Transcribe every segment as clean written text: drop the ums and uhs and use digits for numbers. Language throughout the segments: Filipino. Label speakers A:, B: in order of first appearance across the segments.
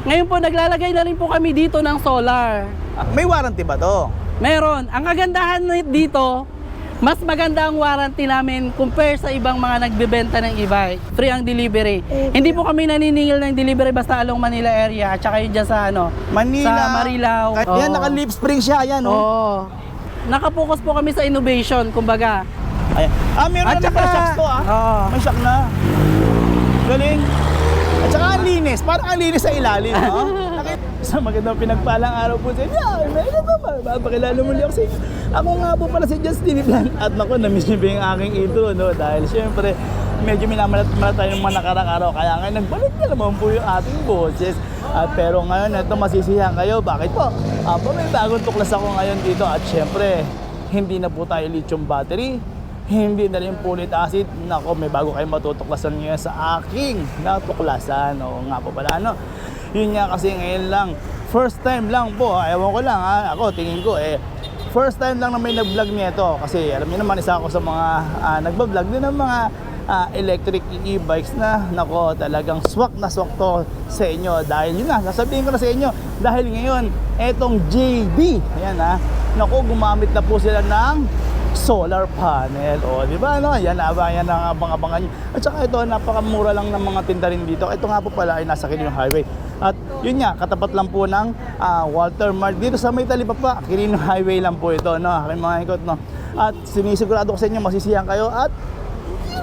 A: Ngayon po, naglalagay na rin po kami dito ng solar.
B: May warranty ba to?
A: Meron. Ang kagandahan dito, mas maganda ang warranty namin compare sa ibang mga nagbebenta ng e-bike. Free ang delivery. Hindi po kami naniningil ng delivery basta along Manila area at saka yun dyan sa
B: Manila.
A: sa Marilao.
B: Yan, naka-lip spring siya. Yan, oh.
A: Oo. Nakapokus po kami sa innovation, kumbaga.
B: Ayan. Meron
A: At
B: na
A: saka-
B: pala shocks to,
A: Oo.
B: May shock na. Galing. At saka ang linis. Parang ang linis sa ilalim, no? Sa magandang pinagpalang araw po sa inyo. Papakilala muli ako sa inyo. Ako nga po pala si Justin Blanc. At naku, na-miss niyo ba yung aking intro, no? Dahil syempre, medyo minamalat-malat tayo ng mga nakarang araw. Kaya ngayon, nagbalik na naman po yung ating boses. Pero ngayon, ito masisiyahan kayo. Bakit po? May bagong tuklas ako ngayon dito. At syempre, hindi na po tayo lithium battery. Hindi na rin folic acid. Nako, may bago kayong matutuklasan ngayon sa aking natuklasan. O nga po pala, ano? Yun nga kasi ngayon lang, first time lang po, ewan ko lang ako tingin ko first time lang na may nag-vlog nito. Kasi alam niyo naman, isa ako sa mga nagba-vlog din ng mga electric e-bikes na nako, talagang swak na swak to sa inyo. Dahil yun na, sasabihin ko na sa inyo, dahil ngayon, etong JD, ayan nako, gumamit na po sila ng solar panel. O, di ba, no? Yan ang abang-abangan nyo. At saka ito, napakamura lang ng mga tinda rin dito. Ito nga po pala ay nasa Quirino Highway. At yun nga, katapat lang po ng Walter Mart. Dito sa may talipapa, Quirino Highway lang po ito, no? Aking mga ikot, no? At sinisigurado ko sa inyo, masisiyahan kayo at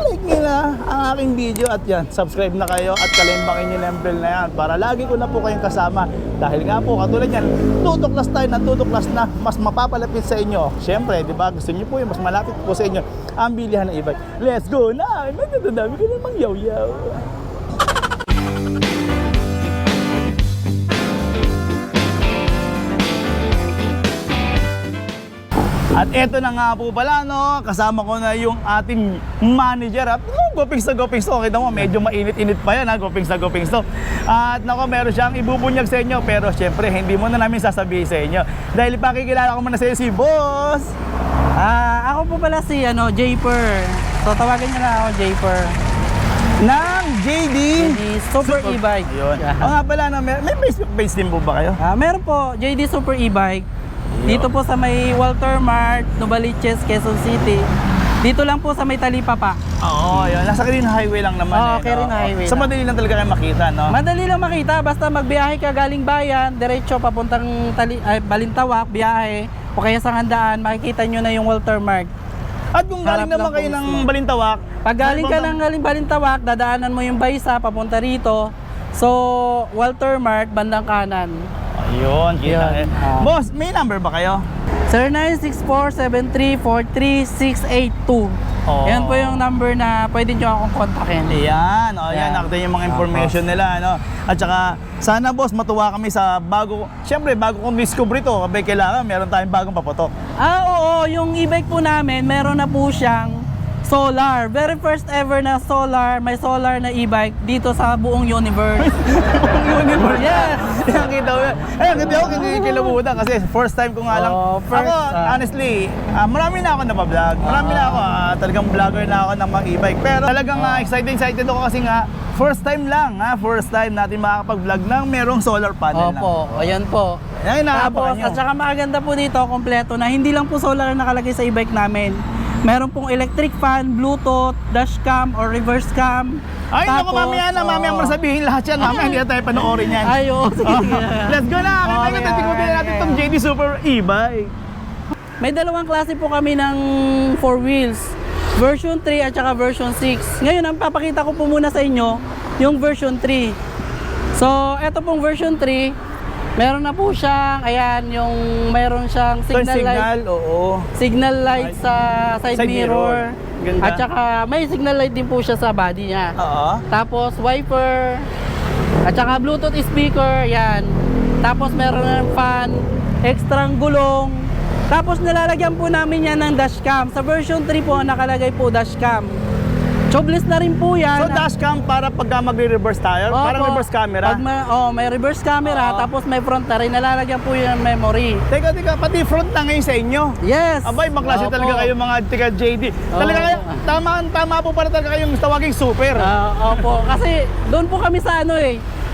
B: like nyo na ang aking video at yan, subscribe na kayo at kalimbangin nyo na yung bell na yan para lagi ko na po kayong kasama. Dahil nga po, katulad yan, tutuklas tayo na tutuklas na mas mapapalapit sa inyo. Siyempre, di ba, gusto nyo po yung mas malapit po sa inyo ang bilihan ng e-bike. Let's go na! Magdadami ko namang yaw-yaw. At eto na nga po pala, no, kasama ko na yung ating manager. At gopings na gopings to. Kita mo, medyo mainit-init pa yan, gopings na gopings to. At nako, meron siyang ibubunyag sa inyo. Pero syempre, hindi mo na namin sasabihin sa inyo. Dahil ipakikilala ko muna sa inyo si Boss.
A: Ako po pala si Japer. So tawagan niyo na ako Japer.
B: Ng JD
A: Super E-Bike.
B: Ayun. O nga pala, no, may Facebook page din po ba kayo?
A: Meron po, JD Super E-Bike. Dito po sa may Walter Mart, Novaliches, Quezon City. Dito lang po sa may Talipapa.
B: Oo, yun. Nasa Quirino Highway lang naman.
A: Oo, Quirino Highway
B: So
A: lang.
B: madali lang talaga kayo makita, no?
A: Madali lang makita, basta magbiyahe ka galing bayan, diretso papuntang Balintawak, biyahe, o kaya sa Handaan, makikita nyo na yung Walter Mart.
B: At kung galing
A: Harap
B: naman
A: lang
B: kayo
A: po
B: ng
A: mismo.
B: Balintawak,
A: Pag galing ka ng Balintawak, dadaanan mo yung Baysa, papunta rito. So, Walter Mart, bandang kanan.
B: ayun, kita
A: Yun.
B: Boss, may number ba kayo?
A: 0964-7343682.
B: Oo.
A: Yan po yung number na pwede nyo akong kontakin.
B: Ayan, yan,
A: Yan.
B: nakita yung mga information nila, no? At saka, sana boss, matuwa kami sa syempre, bago kong discover ito, kabay kailangan, meron tayong bagong papatok.
A: Oo, yung e-bike po namin, meron na po siyang solar. Very first ever na solar, may solar na e-bike dito sa buong universe.
B: Universe.
A: Yes!
B: Nakita ko yan. Hindi ako kikilabutan kasi first time ko nga lang.
A: First,
B: Ako, honestly, marami na ako napablog. Marami na ako, talagang vlogger na ako ng mga e-bike. Pero talagang excited ako kasi nga, first time natin makakapag-vlog ng merong solar panel na.
A: Opo, ayan po.
B: Yan,
A: Tapos, at saka maganda po dito, kompleto na. Hindi lang po solar ang nakalagay sa e-bike namin. Meron pong electric fan, Bluetooth, dashcam or reverse cam.
B: Ay, naku, mamaya mo sabihin lahat yan. Mamaya hindi na tayo panoorin yan.
A: Ay, oo, sige.
B: Let's go na! Tingnan natin itong JD Super E-Bike.
A: May dalawang klase po kami ng 4 wheels. Version 3 at saka version 6. Ngayon, ang papakita ko po muna sa inyo, yung version 3. So, eto pong version 3, meron na po siyang, ayan, yung meron siyang signal light.
B: Oo.
A: Signal light sa side mirror.
B: Ganda.
A: At saka may signal light din po siya sa body niya.
B: Oo.
A: Tapos wiper. At saka Bluetooth speaker, yan. Tapos meron ng fan, extrang gulong. Tapos nilalagyan po namin yan ng dashcam. Sa version 3 po nakalagay po dashcam. Tubeless na rin po yan.
B: So dashcam para pagka magre-reverse tayo, parang
A: Opo.
B: reverse camera.
A: Pag may reverse camera,
B: Oo.
A: tapos may front na rin. Nalalagyan po yan ng memory.
B: Teka, pati front na ngayon sa inyo.
A: Yes!
B: Abay, ibang klase
A: Opo.
B: talaga kayo mga JD. Talaga
A: Oo.
B: kayo, tama po pala talaga kayong tawaging super.
A: Opo, kasi doon po kami sa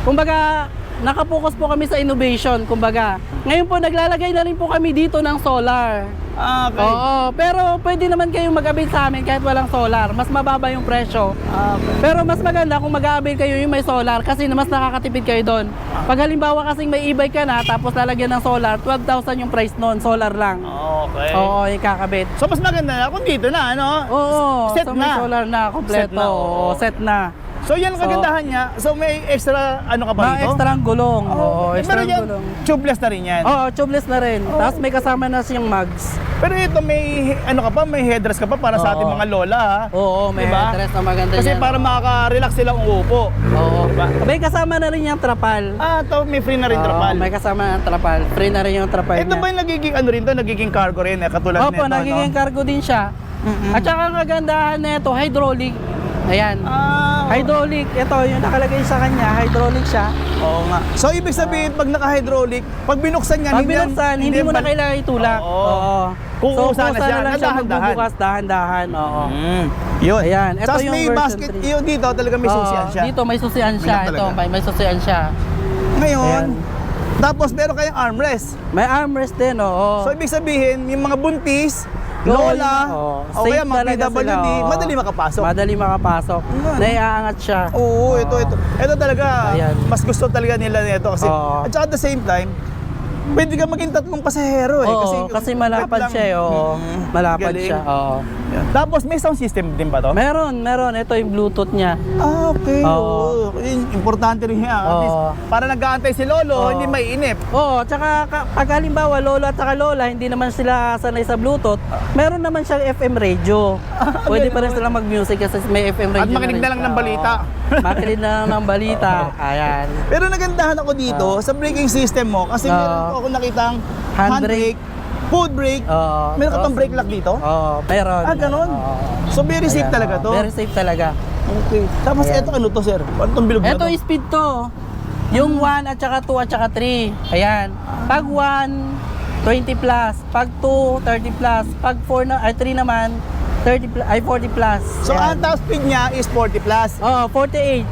A: kumbaga, nakapokus po kami sa innovation, kumbaga. Ngayon po, naglalagay na rin po kami dito ng solar.
B: Ah, okay.
A: Oo, pero pwede naman kayong mag-avail sa amin kahit walang solar. Mas mababa yung presyo.
B: Ah, okay.
A: Pero mas maganda kung mag-avail kayo yung may solar kasi mas nakakatipid kayo doon. Pag halimbawa kasing may e-bike ka na tapos lalagyan ng solar, 12,000 yung price noon, solar lang.
B: Okay.
A: Oo, yung kakabit.
B: So mas maganda na kung dito na, ano?
A: Oo,
B: Set
A: so may
B: na.
A: solar na, kompleto.
B: Set na, oo.
A: Oo, set na.
B: So yan ang kagandahan niya. So may extra ano ka ba
A: Mga
B: dito?
A: extra gulong. Oo,
B: Eh,
A: extra
B: pero yan,
A: gulong.
B: tubeless na rin yan.
A: Oo, tubeless na rin. Tapos may kasama na siyang mags.
B: Pero ito may ano ka pa, may headrest ka pa para sa ating
A: Oo.
B: mga lola ha.
A: Oo, may
B: Diba?
A: headrest na maganda
B: Kasi
A: yan.
B: para makaka-relax silang uupo.
A: Oo.
B: Diba?
A: May kasama na rin yung trapal.
B: Ah, to may free na rin
A: Oo,
B: trapal.
A: may kasama na trapal. Free na rin yung trapal
B: Ito
A: niya.
B: ba yung nagiging ano rin to, nagiging cargo rin eh, katulad
A: Opo,
B: nito,
A: nagiging
B: no?
A: cargo din siya. At saka ang kagandahan nito, hydraulic. Ayan.
B: Ah,
A: Hydraulic, ito yung nakalagay sa kanya, hydraulic siya.
B: oo nga. So ibig sabihin pag naka-hydraulic, pag binuksan yan,
A: Pag binuksan, hindi mo na
B: yan
A: kailangan itulak.
B: Oo. Kukusa na siya,
A: lang siya
B: dahan-dahan.
A: magbubukas, dahan-dahan. Oo.
B: Yun.
A: Ayan, ito
B: Tapos
A: yung
B: may
A: version
B: basket,
A: 3.
B: yun dito talaga may
A: Oo,
B: susian siya.
A: Dito may susian siya.
B: May
A: Ito,
B: lock talaga.
A: may susian siya.
B: Ngayon,
A: Ayan.
B: tapos meron kayong armrest.
A: May armrest din, oo.
B: So ibig sabihin, yung mga buntis,
A: Oo,
B: lola,
A: oo.
B: o kaya
A: Safe
B: mga
A: talaga
B: PWD,
A: sila, oo.
B: madali makapasok.
A: Madali makapasok.
B: Ayan.
A: Naiaangat siya.
B: Oo, ito. Ito talaga,
A: Ayan.
B: mas gusto talaga nila nito kasi,
A: Oo.
B: at saka at the same time, pwede ka maging tatlong pasahero eh.
A: Oo, kasi malapad
B: wait lang.
A: siya eh. Oo. Malapad
B: Galing.
A: siya. Oo.
B: Yan. Tapos may sound system din ba to?
A: Meron. Ito yung Bluetooth niya.
B: Ah, okay.
A: Oo.
B: Oo. Yun, importante rin yan. At
A: Oo.
B: least, para nag-aantay si Lolo,
A: Oo.
B: hindi maiinip.
A: Oo, tsaka pag halimbawa lolo at saka lola, hindi naman sila sanay sa Bluetooth, meron naman siyang FM radio. Pwede pa rin sila mag-music kasi may FM radio.
B: At makinig na lang ng balita.
A: Makinig na lang ng balita. Ayan.
B: Pero nagandahan ako dito sa braking system mo kasi
A: Oo.
B: meron ako nakitang
A: Handbrake.
B: handbrake, foot brake.
A: Oo.
B: Meron ka pang brake lock dito?
A: Oo, meron.
B: Ah, ganun?
A: Oo.
B: So very safe
A: Ayan,
B: talaga to?
A: Very safe talaga.
B: Okay. Tapos
A: Ayan.
B: ito ano to, sir? Ano tong bilog na
A: Ito
B: to?
A: speed to. Yung 1 at saka 2 at saka 3. Ayan. Pag 1, 20 plus. Pag 2, 30 plus. Pag 4 na, ay 3 naman, 30 plus, ay 40 plus.
B: So ang
A: Ayan.
B: top speed niya is 40 plus.
A: Oh, 48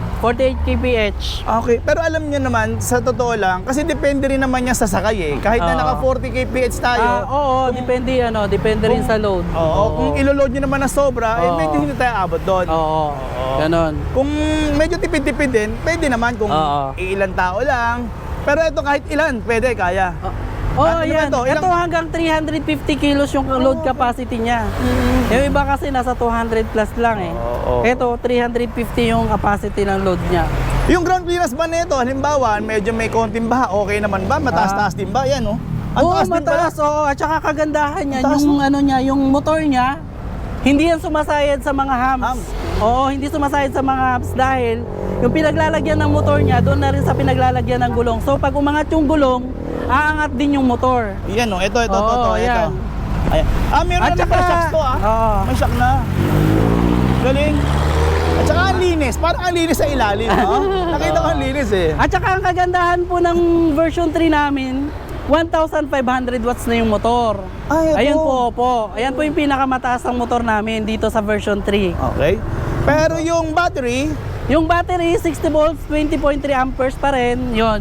A: kph.
B: Okay, pero alam niyo naman, sa totoo lang, kasi depende rin naman niya sa sakay eh. Kahit na
A: Oo.
B: naka 40 kph tayo,
A: Oo, depende rin sa load.
B: oo, kung ilo-load niyo naman na sobra, eh
A: Oo.
B: medyo hindi tayo abot doon.
A: Oo. Ganon.
B: Kung medyo tipid-tipid din, pwede naman kung
A: Oo.
B: ilang tao lang. Pero ito kahit ilan, pwede, kaya.
A: Oh,
B: ano
A: ayan.
B: ba to?
A: Ito hanggang 350 kilos yung load capacity niya. Yung iba kasi nasa 200 plus lang eh.
B: Oo.
A: Ito, 350 yung capacity ng load niya.
B: Yung ground clearance ba nito, halimbawa, medyo may konting baha, okay naman ba? Mataas-taas din ba? Yan, oh. Ang
A: Oo,
B: taas din pala.
A: mataas. Oo, at saka kagandahan niya,
B: Mataas,
A: yung ano niya, yung motor niya, hindi yan sumasayad sa mga hams.
B: Hams.
A: Oo, hindi sumasayad sa mga hams dahil yung pinaglalagyan ng motor niya, doon na rin sa pinaglalagyan ng gulong. So pag umangat yung gulong, aangat din yung motor.
B: Yan, oh. Ito,
A: Oo,
B: ito.
A: yan.
B: Ayan. Ah, meron
A: At
B: naman
A: saka-
B: pala shocks to, ah.
A: Oo.
B: May shock na. Galing. At saka ang linis. Parang ang linis sa ilalim, no? Nakita ko ang linis eh.
A: At saka ang kagandahan po ng version 3 namin, 1,500 watts na yung motor.
B: Ay, ito.
A: Ayun po. Ayan po yung pinakamataas ng motor namin dito sa version 3.
B: Okay. Pero yung battery,
A: Yung battery, 60 volts, 20.3 amperes pa rin, yon.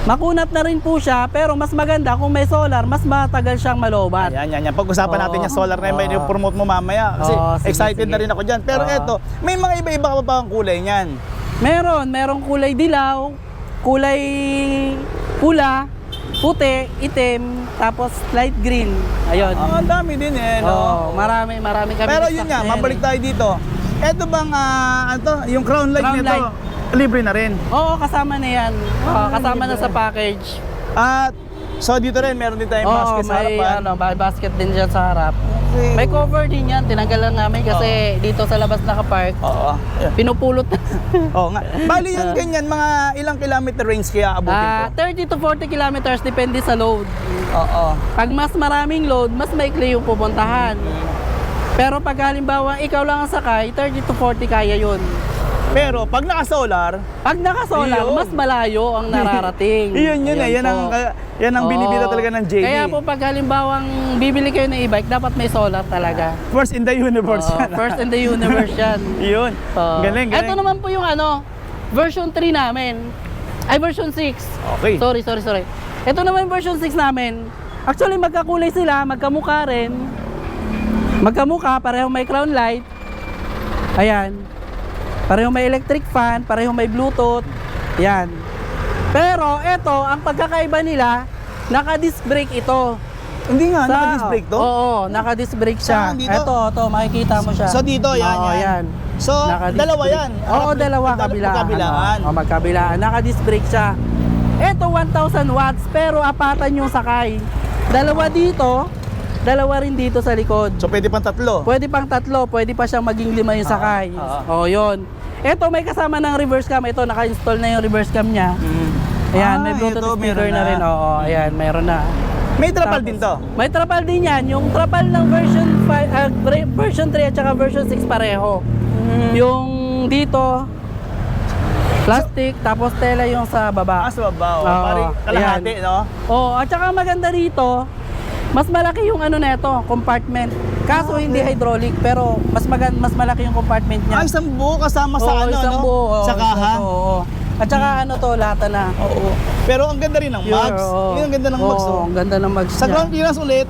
A: Makunat na rin po siya, pero mas maganda kung may solar, mas matagal siyang malobat.
B: yan. Pag-usapan
A: Oo.
B: natin yung solar na yun,
A: Oo.
B: i-promote mo mamaya. Kasi
A: Oo, sige,
B: excited
A: sige.
B: na rin ako dyan. Pero
A: Oo.
B: eto, may mga iba-iba ka pa ang kulay niyan.
A: Merong kulay dilaw, kulay pula, puti, itim, tapos light green. Ayun.
B: Ang dami din eh, no?
A: Oo, marami kami.
B: Pero
A: stock
B: yun nga,
A: na yan
B: mabalik
A: eh.
B: tayo dito. Eto bang, yung crown light
A: Crown
B: nito,
A: light.
B: libre na rin.
A: Oo, kasama na yan. Oo, kasama na sa package.
B: At, so dito rin, meron din tayong
A: Oo,
B: basket sa
A: may
B: harapan.
A: may basket din dyan sa harap.
B: Okay.
A: May cover din yan, tinanggal lang namin kasi dito sa labas nakapark.
B: Oo. Yeah.
A: Pinupulot.
B: Oo nga. Bali yung ganyan, mga ilang kilometer range kaya abutin ko.
A: 30 to 40 kilometers depende sa load.
B: Oo.
A: Pag mas maraming load, mas maikli yung pupuntahan. Pero pag halimbawa ikaw lang ang sakay, 30 to 40 kaya yun.
B: Pero pag naka-solar,
A: Pag naka-solar,
B: Yun.
A: mas malayo ang nararating.
B: yun eh. Yan ang,
A: po.
B: yan ang binibida
A: Oo.
B: talaga ng JD.
A: Kaya po pag halimbawang bibili kayo ng e-bike, dapat may solar talaga.
B: First in the universe
A: Oo,
B: yan.
A: first in the universe yan.
B: Yun.
A: Oo.
B: Galing.
A: Ito naman po yung version 3 namin. Ay, version 6.
B: Okay.
A: Sorry. Ito naman yung version 6 namin. Actually, magkakulay sila, magkamukha rin. Magkamukha, pareho may crown light. Ayan. Pareho may electric fan, pareho may Bluetooth. Ayan. Pero, ito, ang pagkakaiba nila, naka-disc brake ito.
B: Hindi nga, naka-disc brake to?
A: Oo, naka-disc brake siya.
B: Saan dito?
A: Ito, makikita mo siya.
B: So, dito, yan,
A: Oo,
B: yan. So,
A: Naka-disc
B: dalawa
A: brake.
B: yan.
A: Oo, dalawa, kabilaan.
B: Magkabilaan.
A: Magkabilaan. Naka-disc brake siya. Ito, 1,000 watts, pero apatan yung sakay. Dalawa dito, dalawa rin dito sa likod.
B: So, pwede pang tatlo.
A: Pwede pang tatlo, pwede pa siyang maging 5 yung sakay. Oh, yun. Ito, may kasama ng reverse cam. Ito, naka-install na yung reverse cam niya. Ayan, may Bluetooth speaker na rin. Oo, ayan, mayroon na.
B: May trapal
A: Tapos,
B: din to.
A: May trapal din yan. Yung trapal ng version 3 at saka version 6 pareho. Yung dito, plastic, tapos tela yung sa baba.
B: Sa baba.
A: Oo,
B: Parang kalahati,
A: ayan.
B: no?
A: Oo, at saka maganda rito, mas malaki yung ano neto, compartment. Kaso hindi hydraulic, pero mas malaki yung compartment niya.
B: Ay, isang buo kasama sa
A: Oo,
B: ano,
A: isang
B: no?
A: buo, oo,
B: sa kaha.
A: Oo. At saka ano to, lata na.
B: Oo. Pero ang ganda rin ng mags.
A: Oo.
B: Yun ang ganda ng mags.
A: Oo,
B: Oh.
A: ang ganda ng mags
B: Sa
A: niya.
B: ground clearance ulit,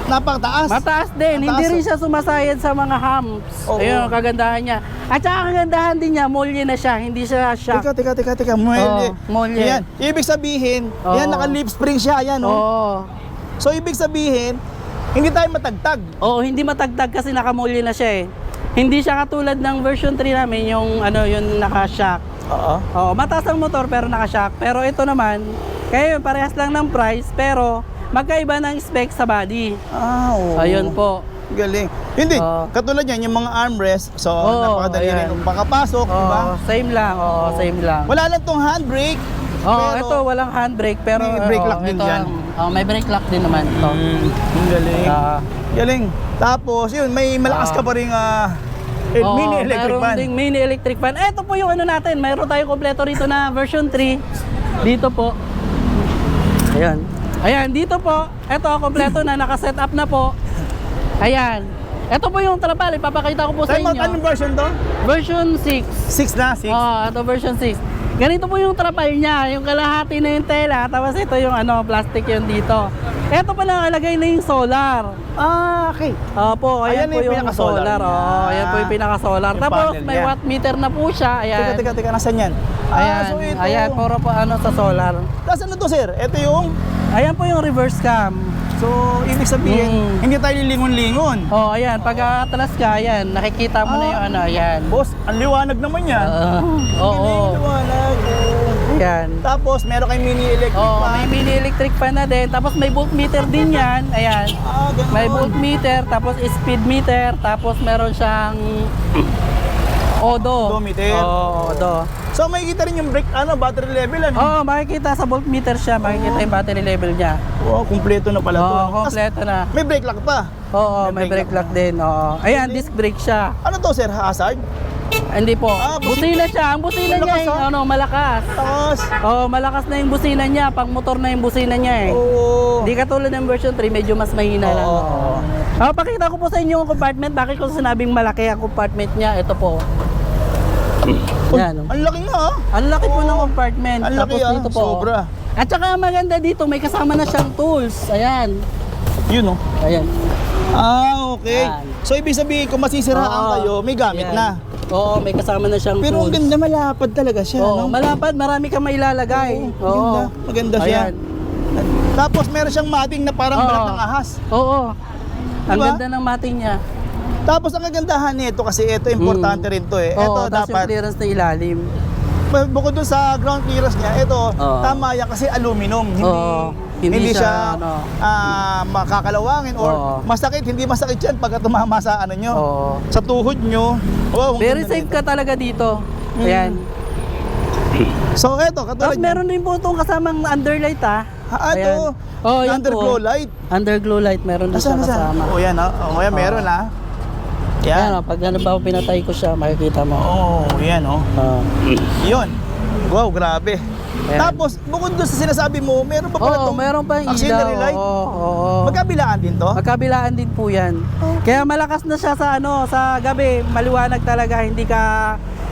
B: napakataas.
A: Mataas din,
B: Mataas,
A: hindi rin
B: oh.
A: siya sumasayad sa mga humps.
B: Oo.
A: Ayun ang kagandahan niya. At saka ang kagandahan din niya, molye na siya, hindi siya shock.
B: Teka. Molye.
A: molye.
B: Yan. Ibig sabihin,
A: Oo.
B: yan naka-lip spring siya. Yan, no?
A: Oo.
B: So, ibig sabihin, hindi tayo matagtag.
A: Oo, hindi matagtag kasi nakamolye na siya eh. Hindi siya katulad ng version 3 namin, yung ano, yung naka-shock.
B: Oo.
A: Oo, mataas ang motor pero naka-shock. Pero ito naman, kaya yun, parehas lang ng price, pero magkaiba ng spec sa body.
B: Oo.
A: Ayun po.
B: Galing. Hindi,
A: Oo.
B: katulad yan, yung mga armrest, so
A: Oo,
B: napakadali
A: ayan.
B: rin kung makapasok, di ba?
A: Oo, same lang. Oo, same lang.
B: Wala lang tong handbrake.
A: Oo,
B: pero-
A: ito walang handbrake pero
B: May brake lock din
A: ito,
B: dyan.
A: may brake lock din naman ito.
B: Ang galing. Galing. Tapos, yun, may malakas ka pa rin mini electric
A: meron
B: fan.
A: ding mini electric fan. Ito po yung ano natin, mayroon tayong kompleto rito na version 3. Dito po. Ayan. Ayan, dito po. Ito, kompleto na, naka-set up na po. Ayan. Ito po yung trapal, ipapakita ko po sa inyo.
B: Anong version to?
A: Version 6.
B: 6 na, 6.
A: Ito version 6. Ganito po yung trapal niya, yung kalahati na yung tela, tapos ito yung ano, plastic yung dito. Ito pala nakalagay na yung solar.
B: Okay.
A: Opo, ayan,
B: Ayan
A: po
B: yung
A: yung
B: pinaka-solar
A: solar.
B: niya.
A: Ayan po yung pinaka-solar.
B: Yung
A: Tapos
B: panel
A: may
B: niya.
A: watt meter na po siya. Ayan.
B: Teka, nasan yan?
A: Ayan,
B: So ito.
A: ayan, puro po ano sa solar.
B: Tapos ano to, sir? Ito yung,
A: Ayan po yung reverse cam.
B: so, ibig sabihin, hindi tayo lilingon-lingon.
A: Oh, ayan, pag atlas ka, ayan, nakikita mo na yung ano, ayan.
B: Boss, ang liwanag naman yan.
A: Oo.
B: Galing, liwanag.
A: Ayan.
B: Tapos, meron kayong mini electric
A: Oh,
B: fan.
A: may mini electric fan na din. Tapos may voltmeter din yan. Ayan.
B: Ganun.
A: May voltmeter, tapos speed meter, tapos meron siyang odo.
B: Odometer.
A: Oo, odo.
B: So, makikita rin yung battery level, ano?
A: Oo, makikita sa voltmeter siya, makikita yung battery level niya.
B: Wow, kumpleto na pala to.
A: Oo,
B: Tas,
A: kompleto na.
B: may brake lock pa.
A: Oo, may brake lock din. Oo. Ayan, disc brake siya.
B: Ano to, sir? Hazard?
A: Hindi po.
B: Busina.
A: Busina siya. Ang busina niya
B: Malakas,
A: yung
B: ah.
A: ano, malakas.
B: Tapos,
A: Oo, malakas na yung busina niya. Pang motor na yung busina niya eh.
B: oo.
A: Hindi katulad ng version 3, medyo mas mahina lang.
B: Oo.
A: Pakita ko po sa inyo ang compartment. Bakit ko sinabing malaki ang compartment niya? Ito po. Yan.
B: Ang laki nga, ah.
A: Ang laki po ng compartment.
B: Ang laki,
A: Tapos dito po.
B: Sobra.
A: At saka ang maganda dito, may kasama na siyang tools. Ayan.
B: Yun, oh.
A: Ayan.
B: Okay.
A: Yan.
B: So, ibig sabihin, kung masisiraan
A: Oo.
B: kayo, may gamit
A: Ayan.
B: na.
A: Oo, may kasama na siyang
B: Pero ang
A: tools.
B: ganda, malapad talaga siya,
A: Oo,
B: no?
A: malapad, marami kang mailalagay.
B: Oo, maganda siya.
A: Ayan.
B: Tapos, meron siyang mating na parang
A: Oo.
B: balat ng ahas.
A: Oo. Ang
B: Diba?
A: ganda ng mating niya.
B: Tapos, ang kagandahan nito, kasi ito, importante rin to eh.
A: Oo,
B: Ito,
A: tapos yung
B: dapat,
A: clearance na ilalim.
B: bukod dun sa ground clearance niya, ito,
A: Oo.
B: tama yan kasi aluminum. Hindi,
A: Oo.
B: hindi,
A: Hindi
B: siya,
A: siya,
B: makakalawangin or
A: Oo.
B: masakit. Hindi masakit yan pagka tumama sa ano nyo.
A: Oo.
B: Sa tuhod nyo. Wow, ang
A: Very
B: ganda
A: safe
B: nito.
A: ka talaga dito. Ayan.
B: So, eto, katulad
A: Tapos meron din po itong kasamang underlight ah.
B: ito,
A: Oh, yan
B: underglow
A: po.
B: light.
A: Underglow light meron din siya kasama.
B: Oh, yan, oh. Yan, meron,
A: Oo.
B: Yan.
A: Ayan, pag ano ba pinatay ko siya, makikita mo.
B: Oh, yan, oh.
A: Oo.
B: Yun. Wow, grabe.
A: Ayan.
B: Tapos, bukod doon sa sinasabi mo, meron pa pala
A: Oo,
B: itong
A: meron pa
B: auxiliary
A: ilaw.
B: light.
A: Oo.
B: Magkabilaan din to?
A: Magkabilaan din po yan. Kaya malakas na siya sa ano, sa gabi, maliwanag talaga,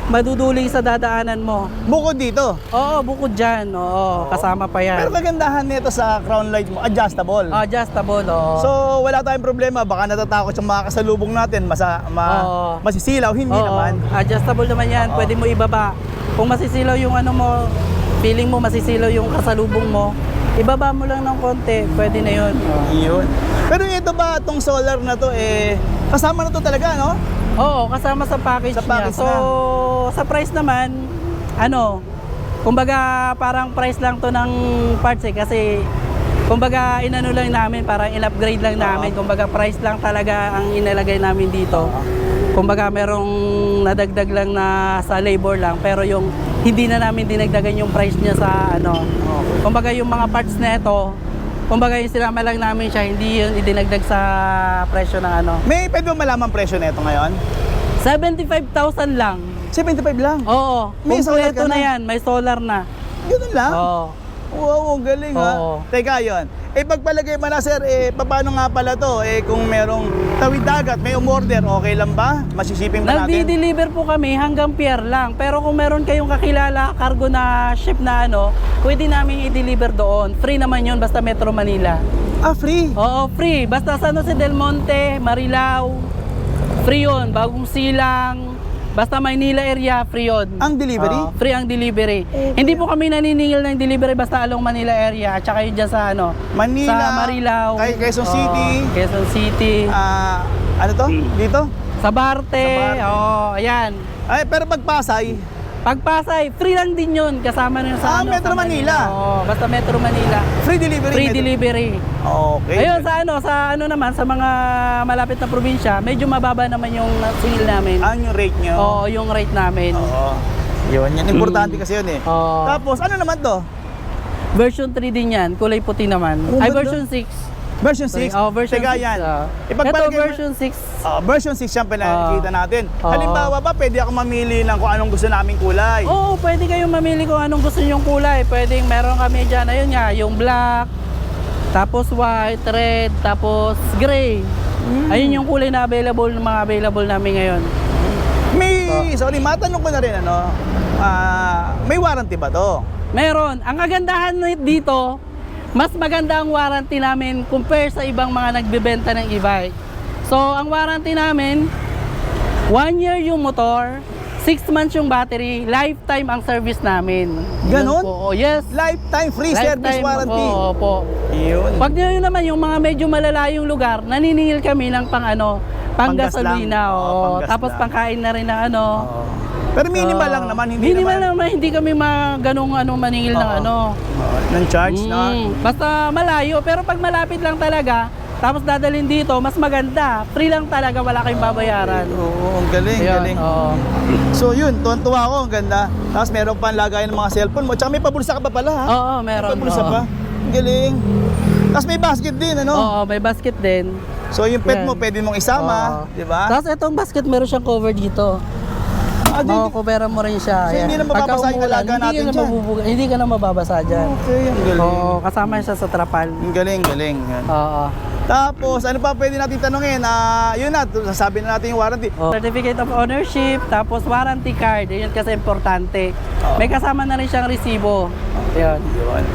A: maduduling sa dadaanan mo.
B: Bukod dito.
A: Oo, bukod dyan. Oo, kasama pa yan.
B: Pero kagandahan nito sa crown light mo, adjustable.
A: Adjustable, oo.
B: So wala tayong problema, baka natatakot yung mga kasalubong natin,
A: Oo.
B: masisilaw, hindi
A: Oo,
B: naman.
A: adjustable naman yan.
B: Oo.
A: Pwede mo ibaba. Kung masisilaw yung ano mo, feeling mo masisilaw yung kasalubong mo, ibaba mo lang ng konti, pwede na yun.
B: Yun. Pero ito ba, itong solar na to, kasama na to talaga, no?
A: Oo, kasama sa package,
B: Sa package
A: niya. So, sa price naman, kumbaga parang price lang to ng parts kasi kumbaga inano lang namin, parang in-upgrade lang namin. Kumbaga price lang talaga ang inilagay namin dito. Kumbaga merong nadagdag lang na sa labor lang, pero yung hindi na namin dinagdagan yung price niya sa kumbaga yung mga parts na ito, kumbaga yung sinama lang namin siya, hindi yun idinagdag sa presyo ng
B: May pwede mo malaman presyo na ito ngayon?
A: 75,000 lang.
B: 75 lang.
A: Oo,
B: May solar
A: kumpleto
B: ka
A: na
B: na?
A: yan, may solar na.
B: Ganun lang?
A: Oo.
B: Wow, galing ha.
A: Oo.
B: Teka yun. Pagpalagay mo na sir, paano nga pala to? Kung merong tawid dagat, may umorder, okay lang ba? Masisiping ba natin?
A: Nagdi-deliver po kami hanggang pier lang. Pero kung meron kayong kakilala, cargo na ship na pwede namin i-deliver doon. Free naman yun, basta Metro Manila.
B: Ah, free?
A: Oo, free. Basta San Jose del Monte, Marilao, free yun. Bagong Silang, basta Maynila area, free yun.
B: Ang delivery?
A: Oo, free ang delivery. Hindi po kami naniningil ng delivery basta along Manila area at saka yun dyan sa
B: Manila,
A: sa Marilao,
B: Quezon
A: Oo,
B: City.
A: Quezon City,
B: Ano to? Dito?
A: sa Barte,
B: Sa Barte.
A: ayan.
B: Pero pag Pasay,
A: Pagpasay, free lang din yun kasama na yun sa
B: Metro
A: sa
B: Manila.
A: Oo, basta Metro Manila.
B: free delivery?
A: Free
B: Metro-
A: delivery.
B: Okay.
A: Ayun sa naman sa mga malapit na probinsya, medyo mababa naman yung singil namin.
B: Ang yung rate nyo?
A: Oo, yung rate namin.
B: Oo. Yun, importante kasi yun
A: Oo.
B: Tapos, ano naman to?
A: Version 3 din yan, kulay puti naman.
B: Oh,
A: Ay,
B: ganda.
A: version 6.
B: Version 6?
A: Oh, version
B: Teka
A: 6.
B: yan.
A: Ito
B: Ipagpalagay mo-
A: version 6.
B: Version 6 yan pinakikita natin.
A: Oo.
B: Halimbawa ba, pwede ako mamili ng kung anong gusto naming kulay?
A: Oo, pwede kayong mamili kung anong gusto nyong kulay. Pwedeng meron kami dyan, ayun nga, yung black, tapos white, red, tapos gray. Ayun yung kulay na available, mga available namin ngayon.
B: Sorry, matanong ko na rin, may warranty ba to?
A: Meron. Ang kagandahan dito, mas maganda ang warranty namin compare sa ibang mga nagbebenta ng e-bike. So, ang warranty namin, 1 year yung motor, 6 months yung battery, lifetime ang service namin.
B: Ganon?
A: Yun po. Oh, yes.
B: Lifetime free service warranty.
A: Oo, po.
B: Yun.
A: Pag nyo naman yung mga medyo malalayong lugar, naniningil kami ng
B: Panggas
A: panggasolina.
B: lang. Oo,
A: Oo,
B: panggas
A: tapos
B: lang.
A: pangkain na rin ng
B: Oo. Pero minimal lang naman,
A: minimal naman, hindi kami ganong maningil ng
B: Oo. Ng charge na.
A: Basta malayo, pero pag malapit lang talaga, tapos dadalhin dito, mas maganda. Free lang talaga, wala kayong babayaran.
B: Oo, ang galing,
A: Ayun,
B: galing.
A: oo.
B: So yun, tuwan-tuwa ako, ang ganda. Tapos meron pa ang lagayan ng mga cellphone mo. Tsaka may pabulsa ka pa pala ha?
A: Oo, meron.
B: May pabulsa
A: oo.
B: pa. Ang galing. Tapos may basket din, ano?
A: Oo, may basket din.
B: So yung pet
A: Yan.
B: mo, pwede mong isama,
A: Oo.
B: di ba?
A: Tapos itong basket, meron siyang cover dito. Makukuberan mo rin siya.
B: So,
A: Ayan.
B: hindi na
A: Pagka
B: mababasa yung
A: umuulan,
B: alaga natin dyan?
A: Hindi ka na mababasa dyan.
B: Okay, ang galing.
A: Oo, kasama siya sa trapal.
B: Ang galing, galing. Yan.
A: Oo.
B: Tapos, ano pa pwede natin tanungin? Yun na, sasabi na natin yung warranty.
A: Certificate of ownership, tapos warranty card. Yun kasi importante. May kasama na rin siyang resibo. Yun.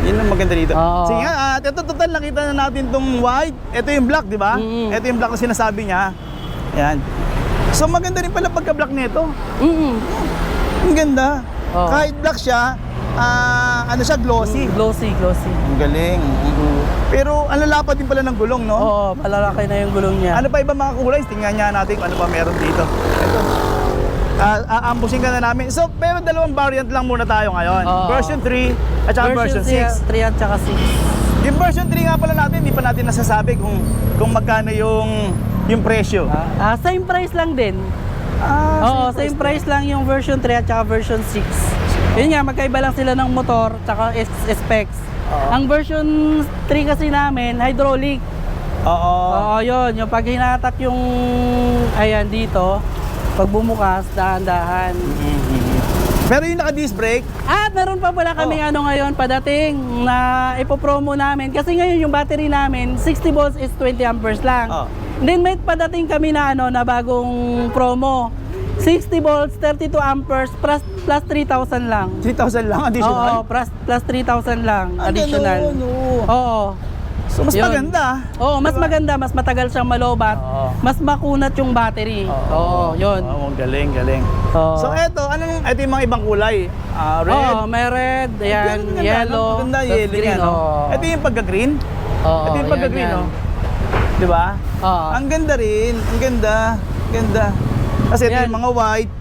B: Yun ang maganda dito.
A: Oo.
B: Sige nga, ito total nakita na natin tong white. Ito yung black, di ba?
A: Mm.
B: Ito yung black na sinasabi niya. Yan. So maganda rin pala pagka-black nito. Ang ganda.
A: Oo.
B: Kahit black siya, ano siya, glossy.
A: Glossy.
B: Ang galing. Pero ang lalapad din pala ng gulong, no?
A: Oo, malalaki na yung gulong niya.
B: Ano pa iba mga kulay? Tingnan niya natin kung ano pa meron dito. Ito. Aambusin ka na namin. So, pero dalawang variant lang muna tayo ngayon.
A: Oo.
B: Version 3 at saka version 6.
A: 3 at saka 6.
B: Yung version 3 nga pala natin, hindi pa natin nasasabi kung magkano yung presyo.
A: Same price lang din. Oo, same price lang yung version 3 at saka version 6. Yun nga, magkaiba lang sila ng motor at saka specs. Ang version 3 kasi namin, hydraulic.
B: Oo.
A: Oo, yun. Yung pag hinatak yung, ayan, dito, pag bumukas, dahan-dahan.
B: Pero yung naka-disc brake,
A: At meron pa pala kaming ngayon, padating na ipopromo namin. Kasi ngayon yung battery namin, 60 volts is 20 amperes lang.
B: Oh.
A: Then may padating kami na na bagong promo. 60 volts, 32 amperes, plus 3,000 lang.
B: 3,000 lang additional?
A: Oo, plus 3,000 lang additional.
B: Ganun, oo.
A: Oo.
B: So, mas
A: Yun.
B: maganda.
A: Oo, mas maganda, mas matagal siyang malobat,
B: Oo.
A: mas makunat yung battery. Oo, yun.
B: Oo, galing, galing.
A: Oo.
B: So, ito yung mga ibang kulay. Red.
A: Oo, may red, ayan,
B: Maganda,
A: yellow,
B: no? Maganda,
A: tapos
B: yellow
A: green.
B: yan, no?
A: Oo.
B: Ito yung pagka-green.
A: Oo,
B: Ito yung
A: yan,
B: pagka-green,
A: yan.
B: no? Di ba?
A: Oo.
B: Ang ganda rin. Ang ganda. Ganda. Kasi ito
A: Yan.
B: yung mga white,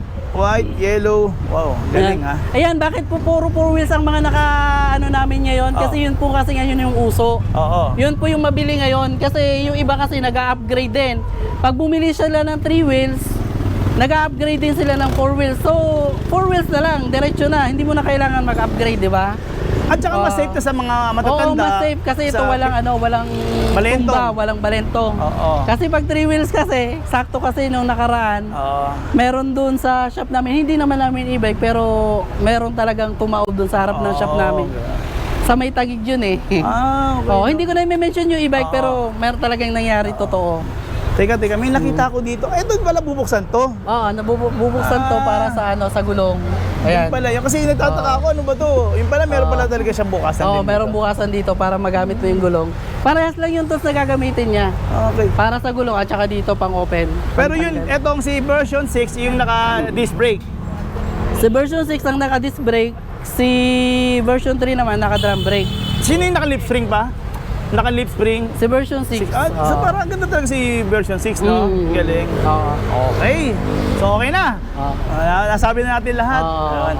B: yellow. Wow, galing ha.
A: Ayan, bakit po puro 4 wheels ang mga namin ngayon? Kasi yun po kasi ngayon yung uso.
B: Oo.
A: Yun po yung mabili ngayon kasi yung iba kasi nag-upgrade din. Pag bumili sila ng 3 wheels, nag-upgrade din sila ng 4 wheels. So, 4 wheels na lang, diretso na. Hindi mo na kailangan mag-upgrade, di ba?
B: At saka mas safe to sa mga matatanda.
A: Oo, mas safe kasi ito walang
B: Balentong.
A: tumba, walang balentong.
B: Oo.
A: Kasi pag 3 wheels kasi, sakto kasi nung nakaraan,
B: Oo.
A: meron dun sa shop namin, hindi naman namin e-bike pero meron talagang tumaob dun sa harap ng shop namin. Sa may Taguig yun eh.
B: Ah, okay.
A: Oh, hindi ko na i-mention yung e-bike pero meron talagang nangyari totoo.
B: Teka, may nakita ko dito. Eh, doon pala bubuksan to.
A: Oo, nabubuksan to para sa gulong.
B: Yung pala, yung kasi nagtataka ako, ano ba to? Yung pala, meron pala talaga siyang bukasan
A: Oo,
B: din
A: meron
B: dito.
A: bukasan dito para magamit mo yung gulong. Parehas lang yung tools na gagamitin niya.
B: Okay.
A: Para sa gulong at saka dito pang open.
B: Pero yun, etong si version 6, yung naka-disc brake.
A: Si version 6 ang naka-disc brake, si version 3 naman naka-drum brake.
B: Sino yung naka-lip spring pa? Naka-lip spring?
A: Si version 6.
B: So parang ganda talaga si version 6, no? Galing.
A: Oo.
B: Okay. So okay na. Nasabi na natin lahat. Ayan.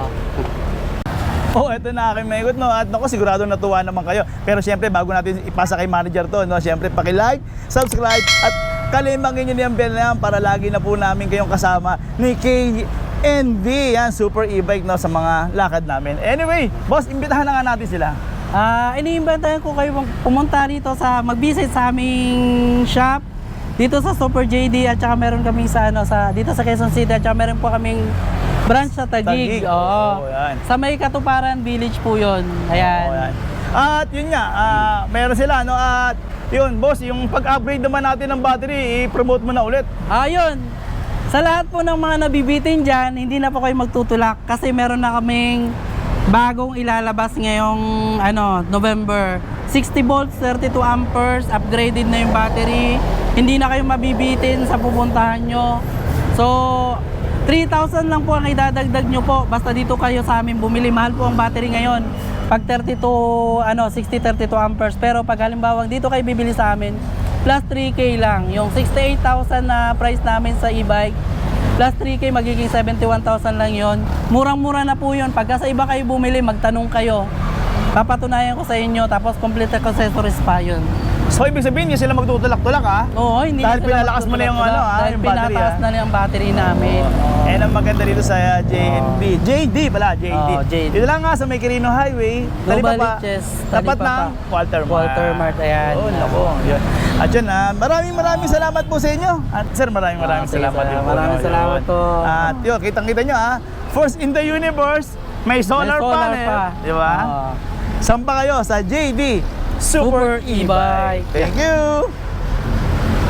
B: Oh, eto na aking maikot, no? At naku, sigurado natuwa naman kayo. Pero syempre, bago natin ipasa kay manager to, no? Syempre, paki-like, subscribe, at kalimangin nyo niyang bell na yan para lagi na po namin kayong kasama ni KND, yan, super e-bike, no? Sa mga lakad namin. Anyway, boss, imbitahan na nga natin sila.
A: Iniimbitahan ko kayo pumunta dito mag-visit sa aming shop dito sa Super JD at saka meron kami dito sa Quezon City at saka meron po kaming branch sa Taguig. Oo.
B: Yan.
A: Sa may Katuparan Village po 'yon. Ayan.
B: Yan. At yun nga, meron sila, no? At yun, boss, yung pag-upgrade naman natin ng battery, i-promote mo na ulit.
A: Ayun. Sa lahat po ng mga nabibitin dyan, hindi na po kayo magtutulak kasi meron na kaming bagong ilalabas ngayong November. 60 volts, 32 amperes, upgraded na yung battery. Hindi na kayo mabibitin sa pupuntahan nyo. So, 3,000 lang po ang idadagdag nyo po. Basta dito kayo sa amin bumili. Mahal po ang battery ngayon. Pag 60, 32 amperes. Pero pag halimbawa dito kayo bibili sa amin, plus 3K lang. Yung 68,000 na price namin sa e-bike, plus 3K magiging 71,000 lang yon. Murang-mura na po yun. Pagka sa iba kayo bumili, magtanong kayo. Papatunayan ko sa inyo, tapos complete accessories pa yun.
B: So, ibig sabihin, hindi sila magtutulak-tulak, ha?
A: Oo, hindi
B: Dahil
A: na sila
B: pinalakas mo na yung
A: magtutulak-tulak. Dahil
B: yung battery,
A: pinataas na yung battery namin.
B: Yan ang maganda dito sa JNB. JD pala, JD.
A: Oo, JD.
B: Dito lang nga sa May Quirino Highway,
A: Novaliches,
B: tapat
A: Talipapa.
B: ng Walter Mart.
A: Walter Mart, ayan.
B: Oh, nako. Yun. At yun, maraming salamat po sa inyo. At sir, maraming
A: sige,
B: salamat din po.
A: maraming
B: no?
A: salamat
B: Yun.
A: po.
B: At yun, kitang-kita nyo, ha? First in the universe, may solar,
A: May solar
B: panel.
A: pa.
B: Di ba?
A: Oo.
B: Sampa kayo sa JD
A: Super
B: Super E-Bike.
A: E-Bike.
B: Thank you!